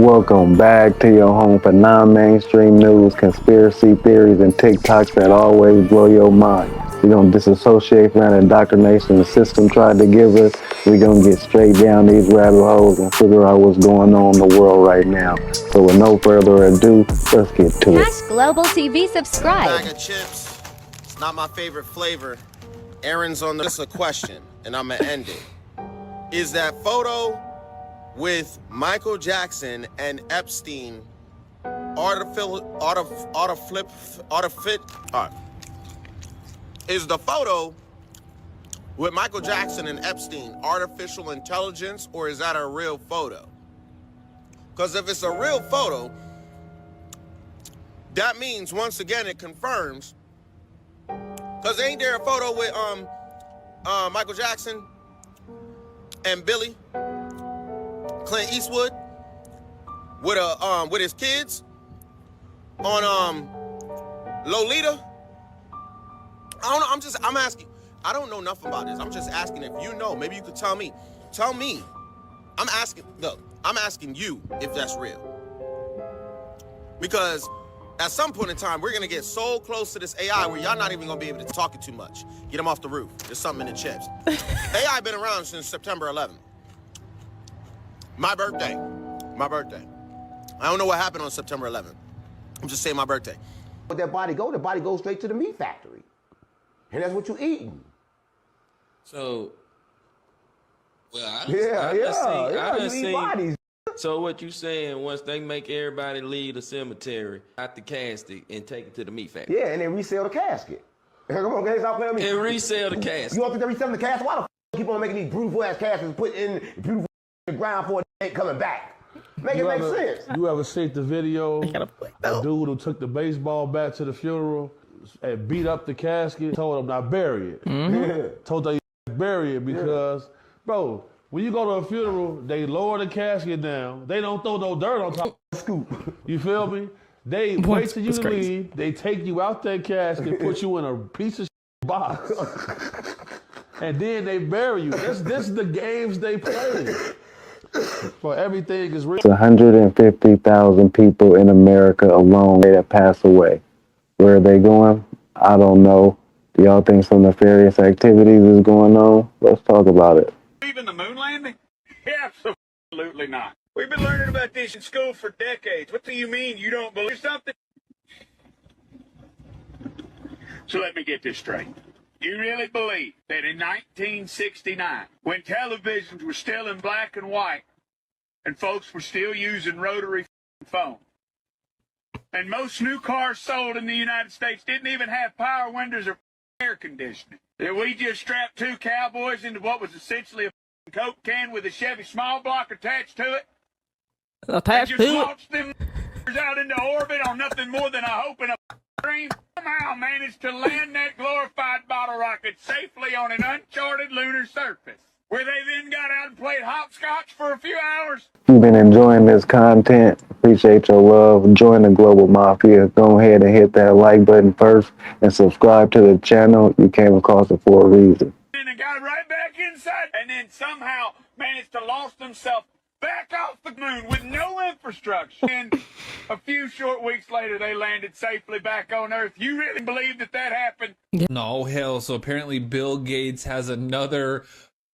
Welcome back to your home for non-mainstream news, conspiracy theories, and TikToks that always blow your mind. We're going to disassociate from that indoctrination the system tried to give us. We're going to get straight down these rabbit holes and figure out what's going on in the world right now. So with no further ado, let's get to it. Globvl TV subscribe. Bag of chips. It's not my favorite flavor. Aaron's on this a question, and I'm going to end it. Is that photo with Michael Jackson and Epstein is the photo with Michael Jackson and Epstein artificial intelligence, or is that a real photo? Because if it's a real photo, that means once again it confirms, because ain't there a photo with Michael Jackson and Billy Clint Eastwood with his kids on Lolita? I don't know. I'm asking. I don't know nothing about this. I'm just asking if you know. Maybe you could tell me. Tell me. I'm asking. Look, I'm asking you if that's real. Because at some point in time, we're gonna get so close to this AI where y'all not even gonna be able to talk it too much. Get them off the roof. There's something in the chips. AI been around since September 11th. My birthday. My birthday. I don't know what happened on September 11th. I'm just saying my birthday. Where that body go? The body goes straight to the meat factory. And that's what you eating. So, well, I done seen bodies. So what you saying, once they make everybody leave the cemetery out the casket and take it to the meat factory? Yeah, and then resell the casket. Come on, guys, stop playing with me. And resell the casket. You don't think they're reselling the casket? Why the keep on making these beautiful ass caskets and put in beautiful the ground for it ain't coming back? Make it make sense. You ever seen the video? A dude who took the baseball bat to the funeral and beat up the casket, told him not bury it. Told them bury it because, bro, when you go to a funeral, they lower the casket down. They don't throw no dirt on top of the scoop. You feel me? They wait till you leave. They take you out that casket, put you in a piece of box, and then they bury you. This is the games they play. For everything is real. It's 150,000 people in America alone that pass away. Where are they going? I don't know. Do y'all think some nefarious activities is going on? Let's talk about it. Even the moon landing? Absolutely not. We've been learning about this in school for decades. What do you mean you don't believe something? So let me get this straight. You really believe that in 1969, when televisions were still in black and white, and folks were still using rotary phone, and most new cars sold in the United States didn't even have power windows or air conditioning, that we just strapped two cowboys into what was essentially a Coke can with a Chevy small block attached to it, and just launched them out into orbit on nothing more than a hope and a dream, somehow managed to land that glorified bottle rocket safely on an uncharted lunar surface, where they then got out and played hopscotch for a few hours. If you've been enjoying this content, appreciate your love. Join the Global Mafia. Go ahead and hit that like button first and subscribe to the channel. You came across it for a reason. And they got right back inside, and then somehow managed to launch themselves back off the moon with no infrastructure. And a few short weeks later, they landed safely back on Earth. You really believe that happened? No, hell. So apparently Bill Gates has another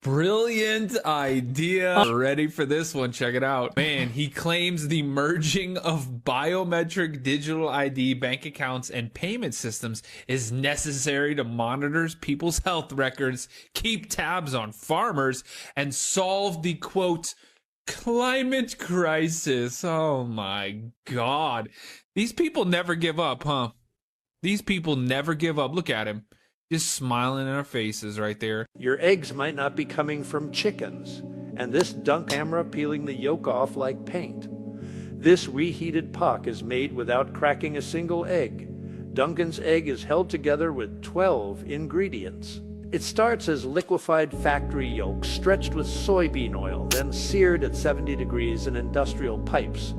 brilliant idea. Ready for this one? Check it out. Man, he claims the merging of biometric digital ID, bank accounts, and payment systems is necessary to monitor people's health records, keep tabs on farmers, and solve the, quote, climate crisis. Oh my God. These people never give up, huh? These people never give up. Look at him. Just smiling in our faces right there. Your eggs might not be coming from chickens, and this dunk camera peeling the yolk off like paint. This reheated puck is made without cracking a single egg. Duncan's egg is held together with 12 ingredients. It starts as liquefied factory yolk stretched with soybean oil, then seared at 70 degrees in industrial pipes.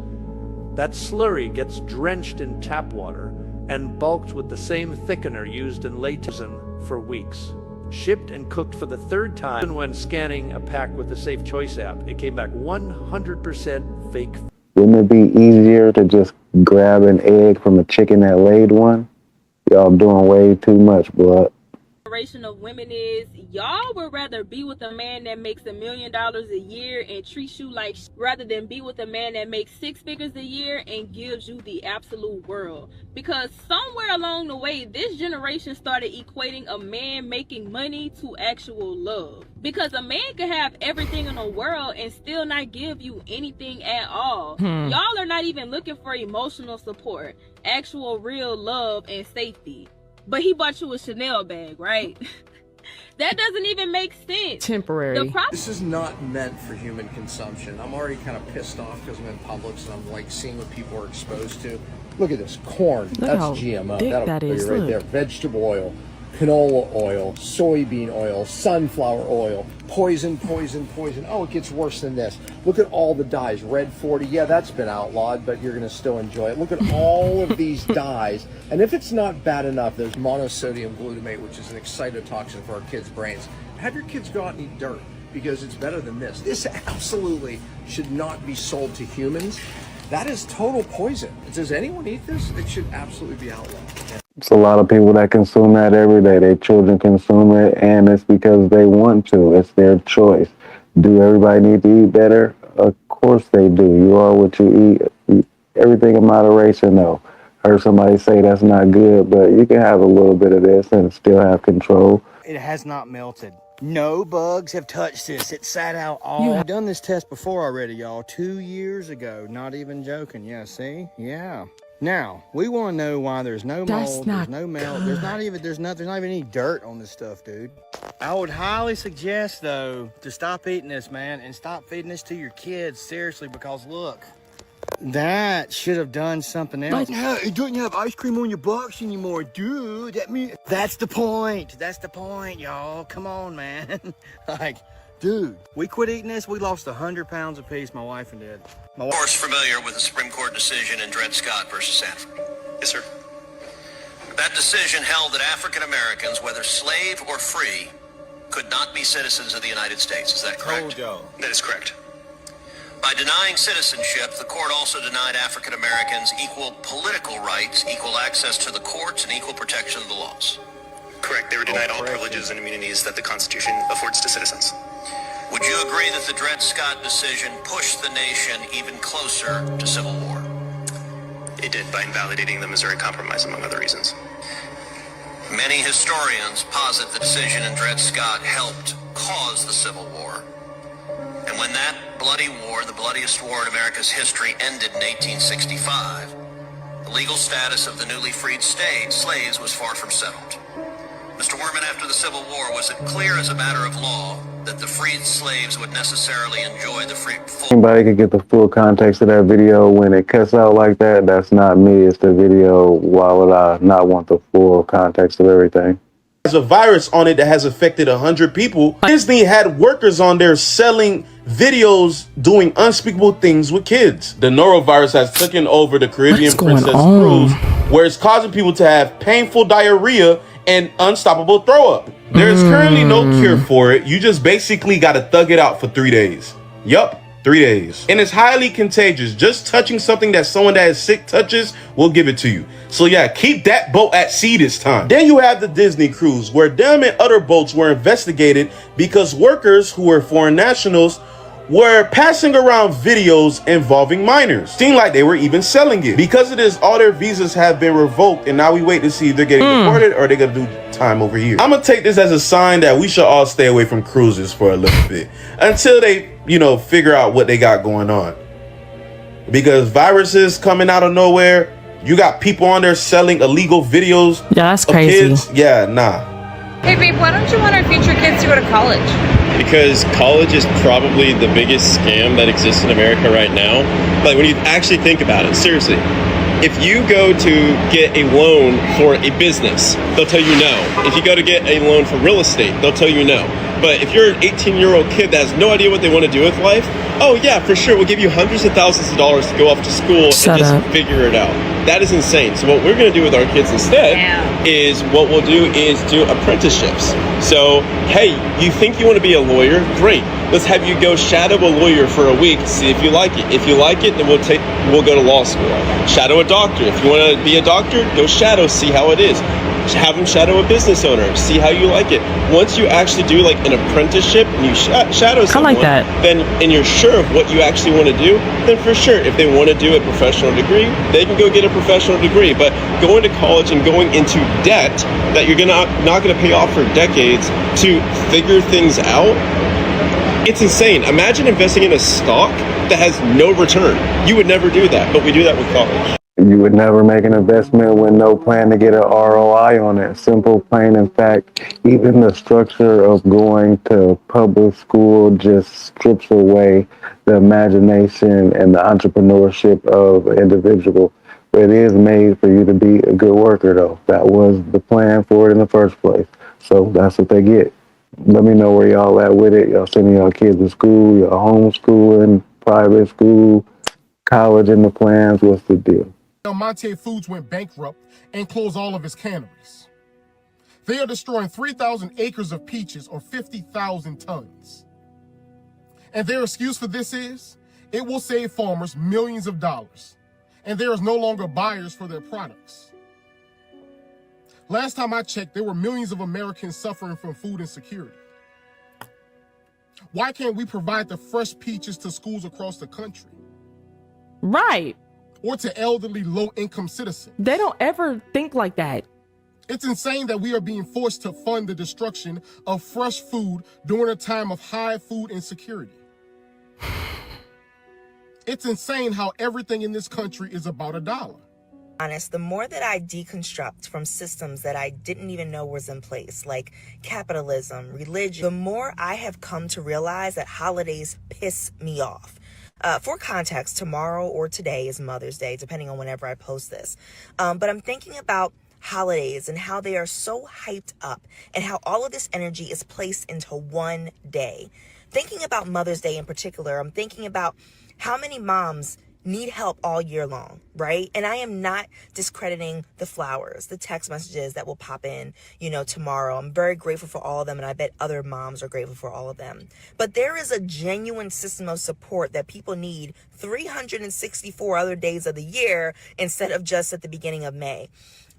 That slurry gets drenched in tap water and bulked with the same thickener used in latex for weeks. Shipped and cooked for the third time. When scanning a pack with the Safe Choice app, it came back 100% fake. Wouldn't it be easier to just grab an egg from a chicken that laid one? Y'all doing way too much, boy. Generation of women is y'all would rather be with a man that makes $1 million a year and treats you like rather than be with a man that makes 6 figures a year and gives you the absolute world. Because somewhere along the way, this generation started equating a man making money to actual love. Because a man could have everything in the world and still not give you anything at all. Y'all are not even looking for emotional support, actual real love and safety. But he bought you a Chanel bag, right? That doesn't even make sense. Temporary. This is not meant for human consumption. I'm already kind of pissed off because I'm in Publix and I'm like seeing what people are exposed to. Look at this corn. That's GMO. That'll be right there. Vegetable oil, canola oil, soybean oil, sunflower oil, poison, poison, poison. Oh, it gets worse than this. Look at all the dyes. Red 40, yeah, that's been outlawed, but you're going to still enjoy it. Look at all of these dyes. And if it's not bad enough, there's monosodium glutamate, which is an excitotoxin for our kids' brains. Have your kids go out and eat dirt because it's better than this. This absolutely should not be sold to humans. That is total poison. Does anyone eat this? It should absolutely be outlawed. It's a lot of people that consume that every day. Their children consume it, and it's because they want to. It's their choice. Do everybody need to eat better? Of course they do. You are what you eat. Everything in moderation, though. Heard somebody say that's not good, but you can have a little bit of this and still have control. It has not melted. No bugs have touched this. It sat out all. I've done this test before already, y'all. 2 years ago. Not even joking. Yeah, see? Yeah. Now, we want to know why there's no mold, there's no melt, there's not even any dirt on this stuff, dude. I would highly suggest, though, to stop eating this, man, and stop feeding this to your kids, seriously, because look, that should have done something else. Yeah, it doesn't have ice cream on your box anymore, dude. That's the point. That's the point, y'all. Come on, man. Like, dude, we quit eating this. We lost 100 pounds apiece, my wife and dad. Of course, familiar with the Supreme Court decision in Dred Scott versus Sanford. Yes, sir. That decision held that African Americans, whether slave or free, could not be citizens of the United States. Is that correct? That is correct. By denying citizenship, the court also denied African Americans equal political rights, equal access to the courts, and equal protection of the laws. Correct. They were denied all privileges and immunities that the Constitution affords to citizens. Would you agree that the Dred Scott decision pushed the nation even closer to civil war? It did, by invalidating the Missouri Compromise, among other reasons. Many historians posit the decision in Dred Scott helped cause the Civil War. And when that bloody war, the bloodiest war in America's history, ended in 1865, the legal status of the newly freed slaves was far from settled. Mr. Werman, after the Civil War, was it clear as a matter of law that the freed slaves would necessarily enjoy the full... Anybody could get the full context of that video. When it cuts out like that, that's not me. It's the video. Why would I not want the full context of everything? There's a virus on it that has affected 100 people. Disney had workers on there selling videos doing unspeakable things with kids. The norovirus has taken over the Caribbean Princess Cruise, where it's causing people to have painful diarrhea and unstoppable throw up. There is currently no cure for it. You just basically got to thug it out for 3 days. Yup, 3 days. And it's highly contagious. Just touching something that someone that is sick touches will give it to you. So yeah, keep that boat at sea this time. Then you have the Disney cruise, where them and other boats were investigated because workers who were foreign nationals were passing around videos involving minors. Seemed like they were even selling it. Because of this, all their visas have been revoked, and now we wait to see if they're getting deported or they're gonna do time over here. I'm gonna take this as a sign that we should all stay away from cruises for a little bit until they, figure out what they got going on. Because viruses coming out of nowhere, you got people on there selling illegal videos. Yeah, that's crazy. Kids. Yeah, nah. Hey babe, why don't you want our future kids to go to college? Because college is probably the biggest scam that exists in America right now. But when you actually think about it, seriously, if you go to get a loan for a business, they'll tell you no. If you go to get a loan for real estate, they'll tell you no. But if you're an 18-year-old kid that has no idea what they want to do with life, oh yeah, for sure, we'll give you hundreds of thousands of dollars to go off to school and just figure it out. That is insane. So what we're going to do with our kids instead is what we'll do is do apprenticeships. So, hey, you think you want to be a lawyer? Great. Let's have you go shadow a lawyer for a week, see if you like it. If you like it, then we'll go to law school. Shadow a doctor. If you want to be a doctor, go shadow, see how it is. Have them shadow a business owner, see how you like it. Once you actually do like an apprenticeship and you shadow someone, then and you're sure of what you actually want to do, then for sure, if they want to do a professional degree, they can go get a professional degree. But going to college and going into debt that you're not going to pay off for decades to figure things out, it's insane. Imagine investing in a stock that has no return. You would never do that, but we do that with college. You would never make an investment with no plan to get an ROI on it. Simple, plain and fact. Even the structure of going to public school just strips away the imagination and the entrepreneurship of an individual. It is made for you to be a good worker, though. That was the plan for it in the first place. So that's what they get. Let me know where y'all at with it. Y'all sending y'all kids to school, y'all homeschooling, private school, college in the plans. What's the deal? Monte Foods went bankrupt and closed all of its canneries. They are destroying 3,000 acres of peaches, or 50,000 tons. And their excuse for this is, it will save farmers millions of dollars, and there is no longer buyers for their products. Last time I checked, there were millions of Americans suffering from food insecurity. Why can't we provide the fresh peaches to schools across the country? Right. Or to elderly, low-income citizens. They don't ever think like that. It's insane that we are being forced to fund the destruction of fresh food during a time of high food insecurity. It's insane how everything in this country is about $1. Honest, the more that I deconstruct from systems that I didn't even know was in place, like capitalism, religion, the more I have come to realize that holidays piss me off. For context, tomorrow or today is Mother's Day, depending on whenever I post this. But I'm thinking about holidays and how they are so hyped up and how all of this energy is placed into one day. Thinking about Mother's Day in particular, I'm thinking about how many moms need help all year long, right? And I am not discrediting the flowers, the text messages that will pop in, tomorrow. I'm very grateful for all of them, and I bet other moms are grateful for all of them. But there is a genuine system of support that people need 364 other days of the year instead of just at the beginning of May.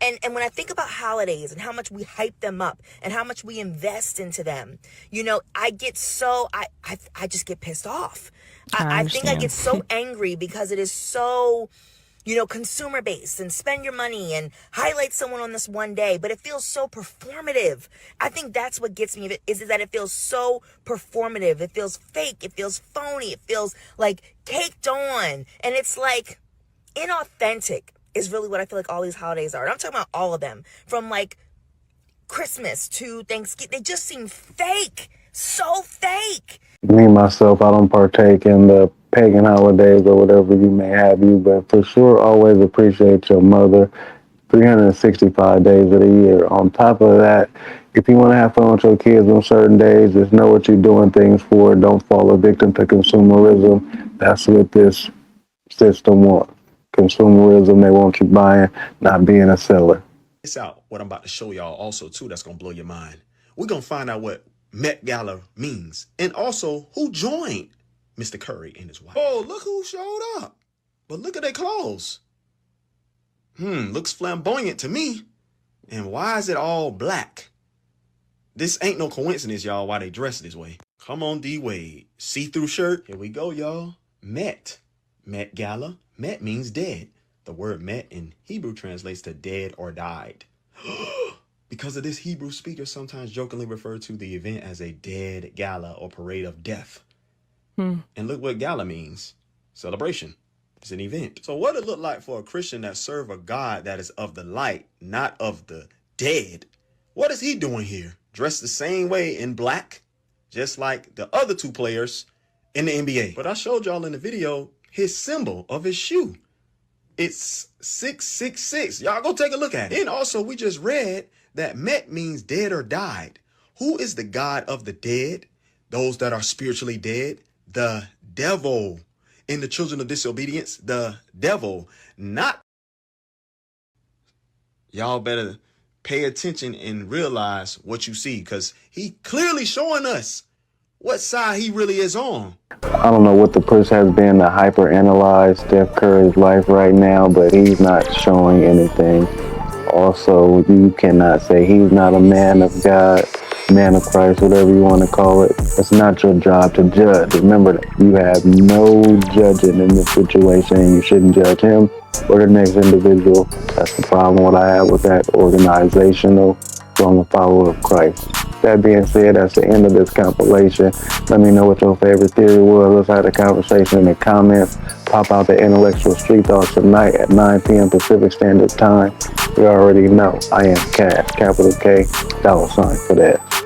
And when I think about holidays and how much we hype them up and how much we invest into them, I get so, I just get pissed off. I think I get so angry because it is so, consumer based and spend your money and highlight someone on this one day, but it feels so performative. I think that's what gets me is that it feels so performative. It feels fake. It feels phony. It feels like caked on. And it's like inauthentic is really what I feel like all these holidays are. And I'm talking about all of them, from like Christmas to Thanksgiving. They just seem fake. So fake. Me, myself, I don't partake in the pagan holidays or whatever you may have you, but for sure, always appreciate your mother 365 days of the year. On top of that, if you want to have fun with your kids on certain days, just know what you're doing things for. Don't fall a victim to consumerism. That's what this system wants. Consumerism, they want you buying, not being a seller. It's out what I'm about to show y'all also, too, that's going to blow your mind. We're going to find out what Met Gala means, and also who joined Mr. Curry and his wife. Oh, look who showed up. But look at their clothes. Looks flamboyant to me. And why is it all black? This ain't no coincidence, y'all, why they dress this way. Come on, D-Wade. See-through shirt. Here we go, y'all. Met Gala. Met means dead. The word met in Hebrew translates to dead or died. Because of this, Hebrew speakers sometimes jokingly refer to the event as a dead gala or parade of death. And look what gala means. Celebration. It's an event. So what it look like for a Christian that serve a God that is of the light, not of the dead? What is he doing here? Dressed the same way in black, just like the other two players in the NBA. But I showed y'all in the video his symbol of his shoe. It's 666. Y'all go take a look at it. And also, we just read that Met means dead or died. Who is the God of the dead? Those that are spiritually dead? The devil. And the children of disobedience? The devil. Not. Y'all better pay attention and realize what you see, because he clearly showing us what side he really is on. I don't know what the push has been to hyper-analyze Steph Curry's life right now, but he's not showing anything. Also, you cannot say he's not a man of God, man of Christ, whatever you want to call it. It's not your job to judge. Remember that you have no judging in this situation, and you shouldn't judge him or the next individual. That's the problem what I have with that organizational, strong follower of Christ. That being said, that's the end of this compilation. Let me know what your favorite theory was. Let's have a conversation in the comments. Pop out the intellectual street thoughts tonight at 9 p.m. Pacific Standard Time. You already know I am Cash, capital K, $ for that.